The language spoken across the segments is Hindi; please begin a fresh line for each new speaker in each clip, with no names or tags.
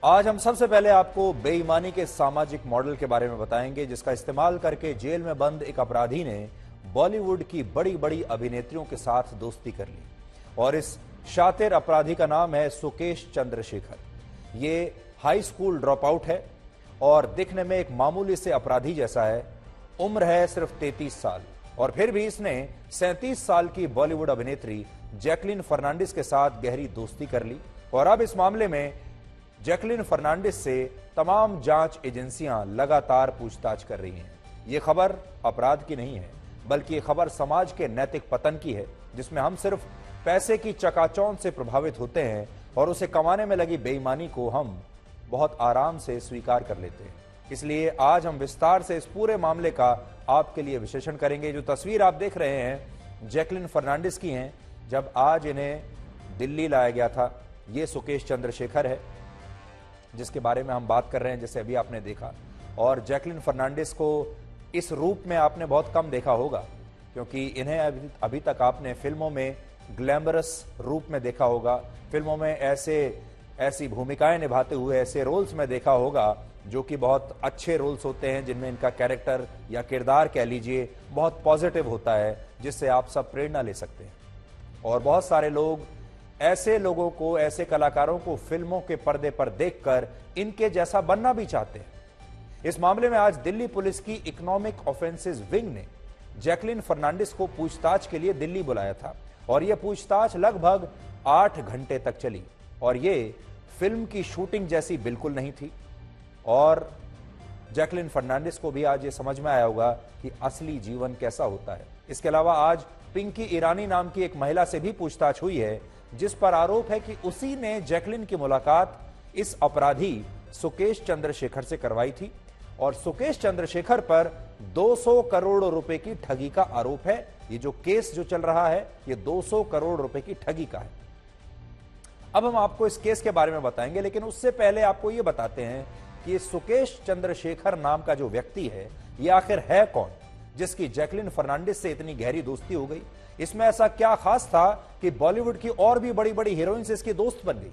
आज हम सबसे पहले आपको बेईमानी के सामाजिक मॉडल के बारे में बताएंगे, जिसका इस्तेमाल करके जेल में बंद एक अपराधी ने बॉलीवुड की बड़ी बड़ी अभिनेत्रियों के साथ दोस्ती कर ली। और इस शातिर अपराधी का नाम है सुकेश चंद्रशेखर। ये हाई स्कूल ड्रॉप आउट है और दिखने में एक मामूली से अपराधी जैसा है। उम्र है सिर्फ 33 साल और फिर भी इसने 37 साल की बॉलीवुड अभिनेत्री जैकलीन फर्नांडिस के साथ गहरी दोस्ती कर ली। और अब इस मामले में जैकलीन फर्नांडिस से तमाम जांच एजेंसियां लगातार पूछताछ कर रही हैं। ये खबर अपराध की नहीं है, बल्कि ये खबर समाज के नैतिक पतन की है, जिसमें हम सिर्फ पैसे की चकाचौंध से प्रभावित होते हैं और उसे कमाने में लगी बेईमानी को हम बहुत आराम से स्वीकार कर लेते हैं। इसलिए आज हम विस्तार से इस पूरे मामले का आपके लिए विश्लेषण करेंगे। जो तस्वीर आप देख रहे हैं जैकलीन फर्नांडिस की हैं, जब आज इन्हें दिल्ली लाया गया था। ये सुकेश चंद्रशेखर है जिसके बारे में हम बात कर रहे हैं, जैसे अभी आपने देखा। और जैकलीन फर्नांडिस को इस रूप में आपने बहुत कम देखा होगा, क्योंकि इन्हें अभी तक आपने फिल्मों में ग्लैमरस रूप में देखा होगा, फिल्मों में ऐसी भूमिकाएं निभाते हुए ऐसे रोल्स में देखा होगा जो कि बहुत अच्छे रोल्स होते हैं, जिनमें इनका कैरेक्टर या किरदार कह लीजिए बहुत पॉजिटिव होता है, जिससे आप सब प्रेरणा ले सकते हैं। और बहुत सारे लोग ऐसे लोगों को, ऐसे कलाकारों को फिल्मों के पर्दे पर देखकर इनके जैसा बनना भी चाहते हैं। इस मामले में आज दिल्ली पुलिस की इकोनॉमिक ऑफेंसेस विंग ने जैकलीन फर्नांडिस को पूछताछ के लिए दिल्ली बुलाया था और यह पूछताछ लगभग 8 घंटे तक चली। और यह फिल्म की शूटिंग जैसी बिल्कुल नहीं थी। और जैकलीन फर्नांडिस को भी आज ये समझ में आया होगा कि असली जीवन कैसा होता है। इसके अलावा आज पिंकी ईरानी नाम की एक महिला से भी पूछताछ हुई है, जिस पर आरोप है कि उसी ने जैकलीन की मुलाकात इस अपराधी सुकेश चंद्रशेखर से करवाई थी। और सुकेश चंद्रशेखर पर 200 करोड़ रुपए की ठगी का आरोप है। ये जो केस जो चल रहा है, ये 200 करोड़ रुपए की ठगी का है। अब हम आपको इस केस के बारे में बताएंगे, लेकिन उससे पहले आपको यह बताते हैं कि सुकेश चंद्रशेखर नाम का जो व्यक्ति है, यह आखिर है कौन, जिसकी जैकलीन फर्नांडिस से इतनी गहरी दोस्ती हो गई। इसमें ऐसा क्या खास था कि बॉलीवुड की और भी बड़ी बड़ी हीरोइन से इसकी दोस्त बन गई।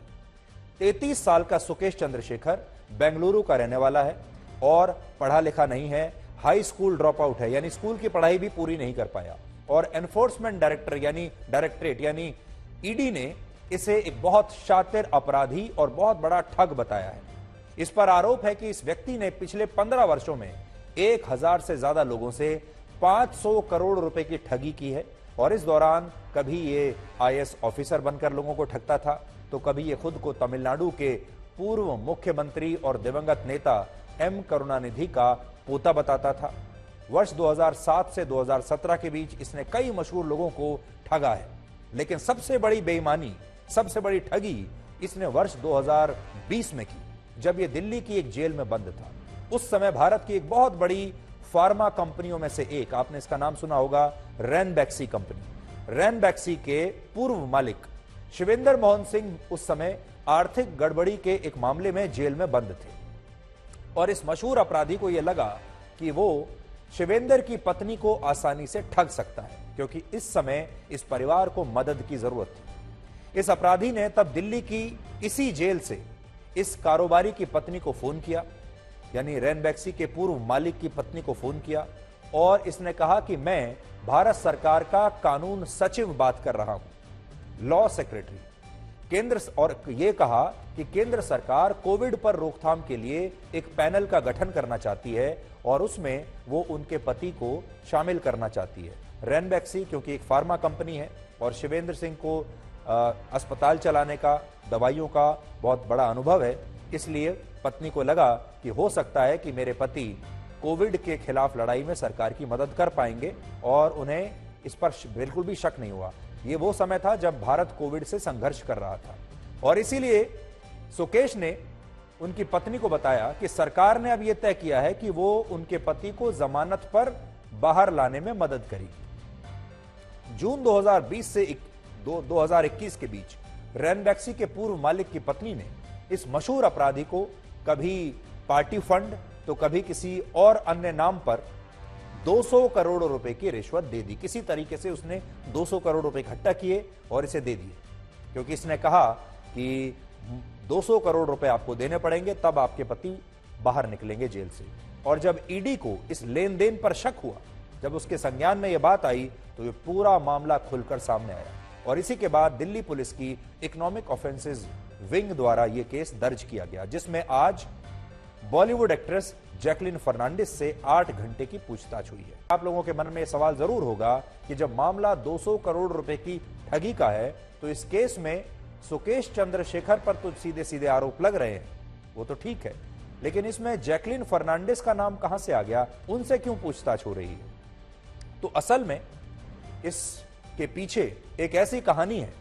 33 साल का सुकेश चंद्रशेखर बेंगलुरु का रहने वाला है और पढ़ा लिखा नहीं है, हाई स्कूल ड्रॉप आउट है, यानी स्कूल की पढ़ाई भी पूरी नहीं कर पाया। और एनफोर्समेंट डायरेक्टरेट यानी ईडी ने इसे एक बहुत शातिर अपराधी और बहुत बड़ा ठग बताया है। इस पर आरोप है कि इस व्यक्ति ने पिछले 15 वर्षों में 1000 से ज्यादा लोगों से 500 करोड़ रुपए की ठगी की है। और इस दौरान कभी ये आईएएस ऑफिसर बनकर लोगों को ठगता था, तो कभी ये खुद को तमिलनाडु के पूर्व मुख्यमंत्री और दिवंगत नेता एम करुणानिधि का पोता बताता था। वर्ष 2007 से 2017 के बीच इसने कई मशहूर लोगों को ठगा है। लेकिन सबसे बड़ी बेईमानी, सबसे बड़ी ठगी इसने वर्ष 2020 में की, जब यह दिल्ली की एक जेल में बंद था। उस समय भारत की एक बहुत बड़ी फार्मा कंपनियों में से एक, आपने इसका नाम सुना होगा, रैनबैक्सी कंपनी। रैनबैक्सी के पूर्व मालिक शिवेंद्र मोहन सिंह उस समय आर्थिक गड़बड़ी के एक मामले में जेल में बंद थे। और इस मशहूर अपराधी को यह लगा कि वो शिवेंद्र की पत्नी को आसानी से ठग सकता है, क्योंकि इस समय इस परिवार को मदद की जरूरत थी। इस अपराधी ने तब दिल्ली की इसी जेल से इस कारोबारी की पत्नी को फोन किया, यानी रैनबैक्सी के पूर्व मालिक की पत्नी को फोन किया, और इसने कहा कि मैं भारत सरकार का कानून सचिव बात कर रहा हूं, लॉ सेक्रेटरी केंद्र, और यह कहा कि केंद्र सरकार कोविड पर रोकथाम के लिए एक पैनल का गठन करना चाहती है और उसमें वो उनके पति को शामिल करना चाहती है। रैनबैक्सी क्योंकि एक फार्मा कंपनी है और शिवेंद्र सिंह को अस्पताल चलाने का, दवाइयों का बहुत बड़ा अनुभव है, इसलिए पत्नी को लगा कि हो सकता है कि मेरे पति कोविड के खिलाफ लड़ाई में सरकार की मदद कर पाएंगे। और उन्हें इस पर बिल्कुल भी शक नहीं हुआ। ये वो समय था जब भारत कोविड से संघर्ष कर रहा था। और इसीलिए सुकेश ने उनकी पत्नी को बताया कि सरकार ने अब यह तय किया है कि वो उनके पति को जमानत पर बाहर लाने में मदद करेगी। जून 2020 से 2021 के बीच रैनबैक्सी के पूर्व मालिक की पत्नी ने इस मशहूर अपराधी को कभी पार्टी फंड तो कभी किसी और अन्य नाम पर 200 करोड़ रुपए की रिश्वत दे दी। किसी तरीके से उसने 200 करोड़ रुपए इकट्ठा किए और इसे दे दिए, क्योंकि इसने कहा कि 200 करोड़ रुपए आपको देने पड़ेंगे, तब आपके पति बाहर निकलेंगे जेल से। और जब ईडी को इस लेन देन पर शक हुआ, जब उसके संज्ञान में यह बात आई, तो ये पूरा मामला खुलकर सामने आया और इसी के बाद दिल्ली पुलिस की इकोनॉमिक ऑफेंसेस विंग द्वारा यह केस दर्ज किया गया, जिसमें आज बॉलीवुड एक्ट्रेस जैकलीन फर्नांडिस से 8 घंटे की पूछताछ हुई है। आप लोगों के मन में सवाल जरूर होगा कि जब मामला 200 करोड़ रुपए की ठगी का है, तो इस केस में सुकेश चंद्रशेखर पर तो सीधे सीधे आरोप लग रहे हैं, वो तो ठीक है, लेकिन इसमें जैकलीन फर्नांडिस का नाम कहां से आ गया, उनसे क्यों पूछताछ हो रही है? तो असल में इसके पीछे एक ऐसी कहानी है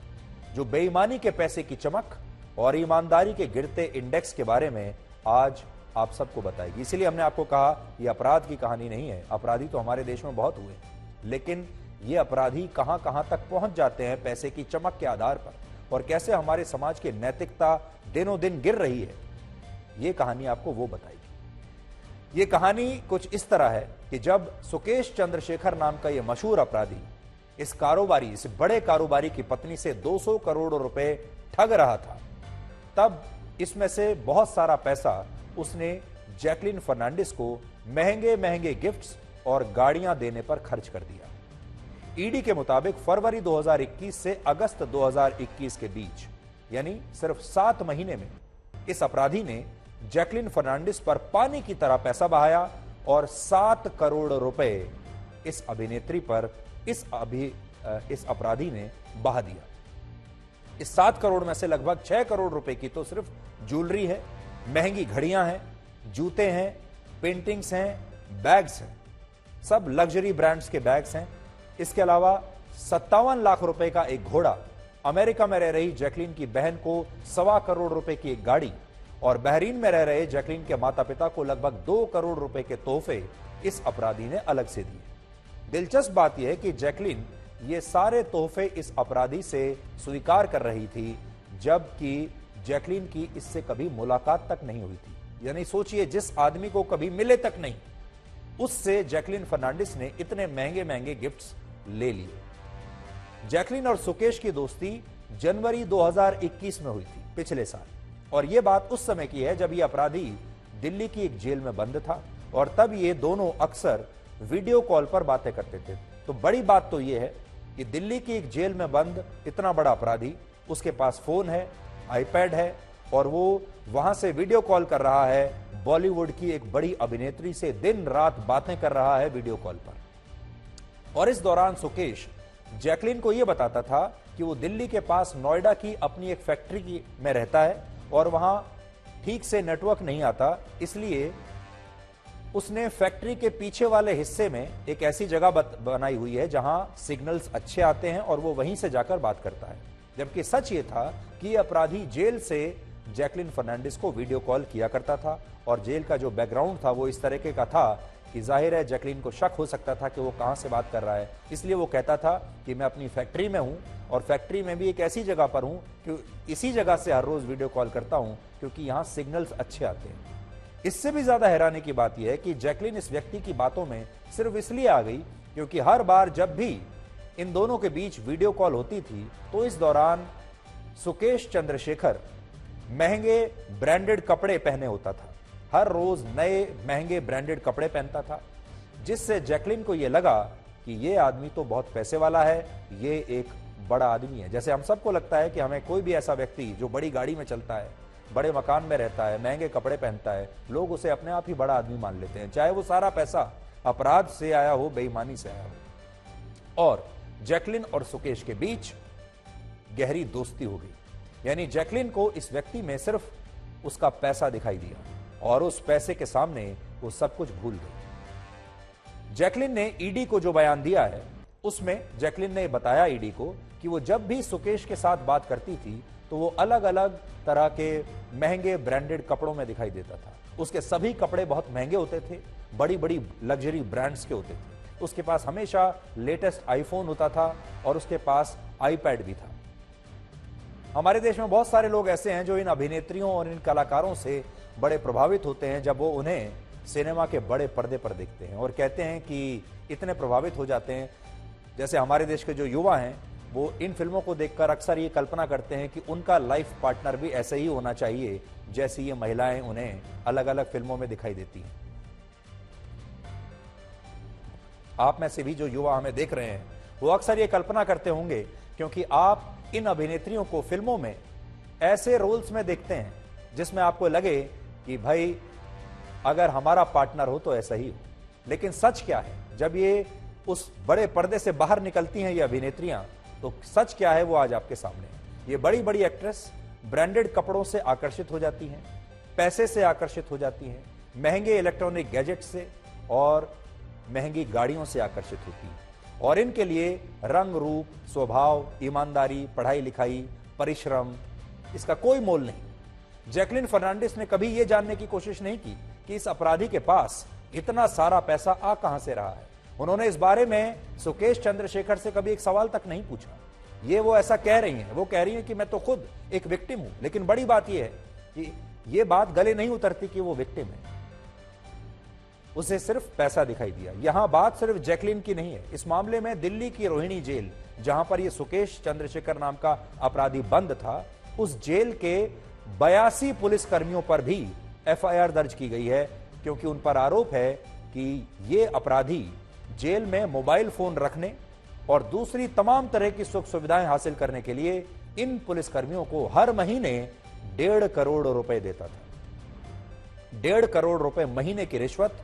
जो बेईमानी के पैसे की चमक और ईमानदारी के गिरते इंडेक्स के बारे में आज आप सबको बताएगी। इसीलिए हमने आपको कहा यह अपराध की कहानी नहीं है। अपराधी तो हमारे देश में बहुत हुए, लेकिन ये अपराधी कहां कहां तक पहुंच जाते हैं पैसे की चमक के आधार पर, और कैसे हमारे समाज की नैतिकता दिनों दिन गिर रही है, ये कहानी आपको वो बताएगी। ये कहानी कुछ इस तरह है कि जब सुकेश चंद्रशेखर नाम का ये मशहूर अपराधी इस बड़े कारोबारी की पत्नी से 200 करोड़ रुपए ठग रहा था, तब इसमें से बहुत सारा पैसा उसने जैकलीन फर्नांडिस को महंगे महंगे गिफ्ट्स और गाड़ियां देने पर खर्च कर दिया। ईडी के मुताबिक फरवरी 2021 से अगस्त 2021 के बीच, यानी सिर्फ 7 महीने में इस अपराधी ने जैकलीन फर्नांडिस पर पानी की तरह पैसा बहाया और 7 करोड़ रुपए इस अभिनेत्री पर इस अपराधी ने बहा दिया। इस 7 करोड़ में से लगभग 6 करोड़ रुपए की तो सिर्फ ज्वेलरी है, महंगी घड़ियां हैं, जूते हैं, पेंटिंग्स हैं, बैग्स हैं, सब लग्जरी ब्रांड्स के बैग्स हैं। इसके अलावा 57 लाख रुपए का एक घोड़ा, अमेरिका में रह रही जैकलीन की बहन को 1.25 करोड़ रुपए की एक गाड़ी और बहरीन में रह रहे जैकलीन के माता पिता को लगभग 2 करोड़ रुपए के तोहफे इस अपराधी ने अलग से दिए। दिलचस्प बात यह है कि जैकलीन ये सारे तोहफे इस अपराधी से स्वीकार कर रही थी, जबकि जैकलीन की इससे कभी मुलाकात तक नहीं हुई थी। यानी सोचिए, जिस आदमी को कभी मिले तक नहीं, उससे जैकलीन फर्नांडिस ने इतने महंगे महंगे गिफ्ट्स ले लिए। जैकलीन और सुकेश की दोस्ती जनवरी 2021 में हुई थी, पिछले साल, और यह बात उस समय की है जब यह अपराधी दिल्ली की एक जेल में बंद था और तब ये दोनों अक्सर वीडियो कॉल पर बातें करते थे। तो बड़ी बात तो यह है कि दिल्ली की एक जेल में बंद इतना बड़ा अपराधी, उसके पास फोन है, आईपैड है और वो वहां से वीडियो कॉल कर रहा है, बॉलीवुड की एक बड़ी अभिनेत्री से दिन रात बातें कर रहा है वीडियो कॉल पर। और इस दौरान सुकेश जैकलीन को यह बताता था कि वो दिल्ली के पास नोएडा की अपनी एक फैक्ट्री में रहता है और वहां ठीक से नेटवर्क नहीं आता, इसलिए उसने फैक्ट्री के पीछे वाले हिस्से में एक ऐसी जगह बनाई हुई है जहां सिग्नल्स अच्छे आते हैं और वो वहीं से जाकर बात करता है। जबकि सच ये था कि अपराधी जेल से जैकलीन फर्नांडिस को वीडियो कॉल किया करता था और जेल का जो बैकग्राउंड था वो इस तरीके का था कि जाहिर है जैकलीन को शक हो सकता था कि वो कहां से बात कर रहा है, इसलिए वो कहता था कि मैं अपनी फैक्ट्री में हूं और फैक्ट्री में भी एक ऐसी जगह पर हूं कि इसी जगह से हर रोज वीडियो कॉल करता हूं क्योंकि यहां सिग्नल्स अच्छे आते हैं। इससे भी ज्यादा हैरानी की बात यह है कि जैकलीन इस व्यक्ति की बातों में सिर्फ इसलिए आ गई क्योंकि हर बार जब भी इन दोनों के बीच वीडियो कॉल होती थी तो इस दौरान सुकेश चंद्रशेखर महंगे ब्रांडेड कपड़े पहने होता था, हर रोज नए महंगे ब्रांडेड कपड़े पहनता था, जिससे जैकलीन को यह लगा कि यह आदमी तो बहुत पैसे वाला है, ये एक बड़ा आदमी है। जैसे हम सबको लगता है कि हमें कोई भी ऐसा व्यक्ति जो बड़ी गाड़ी में चलता है, बड़े मकान में रहता है, महंगे कपड़े पहनता है, लोग उसे अपने आप ही बड़ा आदमी मान लेते हैं, चाहे वो सारा पैसा अपराध से आया हो, बेईमानी से आया हो। और जैकलीन और सुकेश के बीच गहरी दोस्ती हो गई, यानी जैकलीन को इस व्यक्ति में सिर्फ उसका पैसा दिखाई दिया और उस पैसे के सामने वो सब कुछ भूल गई। जैकलीन ने ईडी को जो बयान दिया है उसमें जैकलीन ने बताया ईडी को कि वो जब भी सुकेश के साथ बात करती थी तो वो अलग अलग तरह के महंगे ब्रांडेड कपड़ों में दिखाई देता था। उसके सभी कपड़े बहुत महंगे होते थे, बड़ी बड़ी लग्जरी ब्रांड्स के होते थे। उसके पास हमेशा लेटेस्ट आईफोन होता था और उसके पास आईपैड भी था। हमारे देश में बहुत सारे लोग ऐसे हैं जो इन अभिनेत्रियों और इन कलाकारों से बड़े प्रभावित होते हैं जब वो उन्हें सिनेमा के बड़े पर्दे पर देखते हैं और कहते हैं कि इतने प्रभावित हो जाते हैं। जैसे हमारे देश के जो युवा हैं वो इन फिल्मों को देखकर अक्सर ये कल्पना करते हैं कि उनका लाइफ पार्टनर भी ऐसे ही होना चाहिए जैसी ये महिलाएं उन्हें अलग अलग फिल्मों में दिखाई देती हैं। आप में से भी जो युवा हमें देख रहे हैं वो अक्सर ये कल्पना करते होंगे, क्योंकि आप इन अभिनेत्रियों को फिल्मों में ऐसे रोल्स में देखते हैं जिसमें आपको लगे कि भाई अगर हमारा पार्टनर हो तो ऐसा ही हो। लेकिन सच क्या है, जब ये उस बड़े पर्दे से बाहर निकलती हैं ये अभिनेत्रियां, तो सच क्या है वो आज आपके सामने है। ये बड़ी बड़ी एक्ट्रेस ब्रांडेड कपड़ों से आकर्षित हो जाती हैं, पैसे से आकर्षित हो जाती हैं, महंगे इलेक्ट्रॉनिक गैजेट से और महंगी गाड़ियों से आकर्षित होती हैं, और इनके लिए रंग रूप, स्वभाव, ईमानदारी, पढ़ाई लिखाई, परिश्रम, इसका कोई मोल नहीं। जैकलिन फर्नांडिस ने कभी यह जानने की कोशिश नहीं की कि इस अपराधी के पास इतना सारा पैसा आ कहां से रहा है। उन्होंने इस बारे में सुकेश चंद्रशेखर से कभी एक सवाल तक नहीं पूछा। ये वो ऐसा कह रही हैं, वो कह रही हैं कि मैं तो खुद एक विक्टिम हूं, लेकिन बड़ी बात यह है कि ये बात गले नहीं उतरती कि वो विक्टिम है, उसे सिर्फ पैसा दिखाई दिया। यहां बात सिर्फ जैकलिन की नहीं है। इस मामले में दिल्ली की रोहिणी जेल, जहां पर यह सुकेश चंद्रशेखर नाम का अपराधी बंद था, उस जेल के 82 पुलिस कर्मियों पर भी एफआईआर दर्ज की गई है, क्योंकि उन पर आरोप है कि ये अपराधी जेल में मोबाइल फोन रखने और दूसरी तमाम तरह की सुख सुविधाएं हासिल करने के लिए इन पुलिसकर्मियों को हर महीने 1.5 करोड़ रुपए देता था। 1.5 करोड़ रुपए महीने की रिश्वत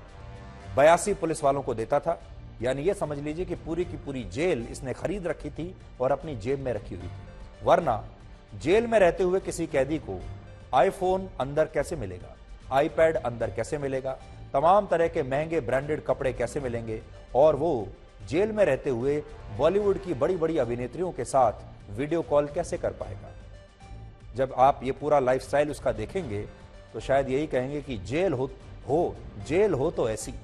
82 पुलिस वालों को देता था। यानी यह समझ लीजिए कि पूरी की पूरी जेल इसने खरीद रखी थी और अपनी जेब में रखी हुई थी। वरना जेल में रहते हुए किसी कैदी को आईफोन अंदर कैसे मिलेगा, आईपैड अंदर कैसे मिलेगा, तमाम तरह के महंगे ब्रांडेड कपड़े कैसे मिलेंगे, और वो जेल में रहते हुए बॉलीवुड की बड़ी बड़ी अभिनेत्रियों के साथ वीडियो कॉल कैसे कर पाएगा। जब आप ये पूरा लाइफस्टाइल उसका देखेंगे तो शायद यही कहेंगे कि जेल हो तो ऐसी।